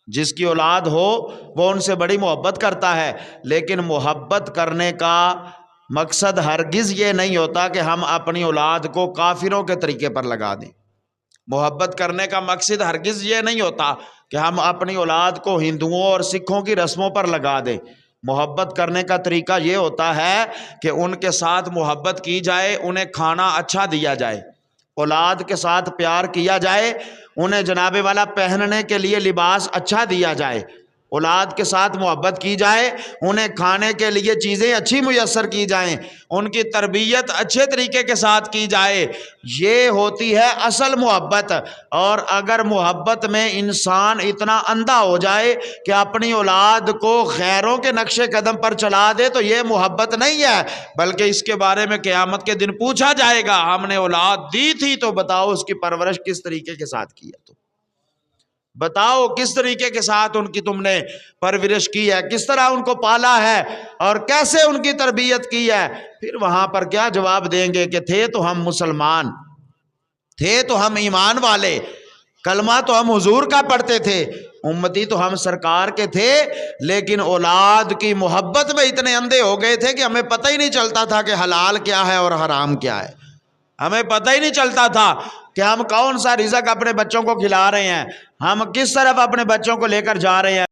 جس کی اولاد ہو وہ ان سے بڑی محبت کرتا ہے، لیکن محبت کرنے کا مقصد ہرگز یہ نہیں ہوتا کہ ہم اپنی اولاد کو کافروں کے طریقے پر لگا دیں۔ محبت کرنے کا مقصد ہرگز یہ نہیں ہوتا کہ ہم اپنی اولاد کو ہندوؤں اور سکھوں کی رسموں پر لگا دیں۔ محبت کرنے کا طریقہ یہ ہوتا ہے کہ ان کے ساتھ محبت کی جائے، انہیں کھانا اچھا دیا جائے، اولاد کے ساتھ پیار کیا جائے، انہیں جناب والا پہننے کے لیے لباس اچھا دیا جائے، اولاد کے ساتھ محبت کی جائے، انہیں کھانے کے لیے چیزیں اچھی میسر کی جائیں، ان کی تربیت اچھے طریقے کے ساتھ کی جائے، یہ ہوتی ہے اصل محبت۔ اور اگر محبت میں انسان اتنا اندھا ہو جائے کہ اپنی اولاد کو غیروں کے نقش قدم پر چلا دے تو یہ محبت نہیں ہے، بلکہ اس کے بارے میں قیامت کے دن پوچھا جائے گا، ہم نے اولاد دی تھی تو بتاؤ اس کی پرورش کس طریقے کے ساتھ کی ہے، تو بتاؤ کس طریقے کے ساتھ ان کی تم نے پرورش کی ہے، کس طرح ان کو پالا ہے اور کیسے ان کی تربیت کی ہے۔ پھر وہاں پر کیا جواب دیں گے کہ تھے تو ہم مسلمان، تھے تو ہم ایمان والے، کلمہ تو ہم حضور کا پڑھتے تھے، امتی تو ہم سرکار کے تھے، لیکن اولاد کی محبت میں اتنے اندھے ہو گئے تھے کہ ہمیں پتہ ہی نہیں چلتا تھا کہ حلال کیا ہے اور حرام کیا ہے، ہمیں پتہ ہی نہیں چلتا تھا کہ ہم کون سا رزق اپنے بچوں کو کھلا رہے ہیں، ہم کس طرف اپنے بچوں کو لے کر جا رہے ہیں۔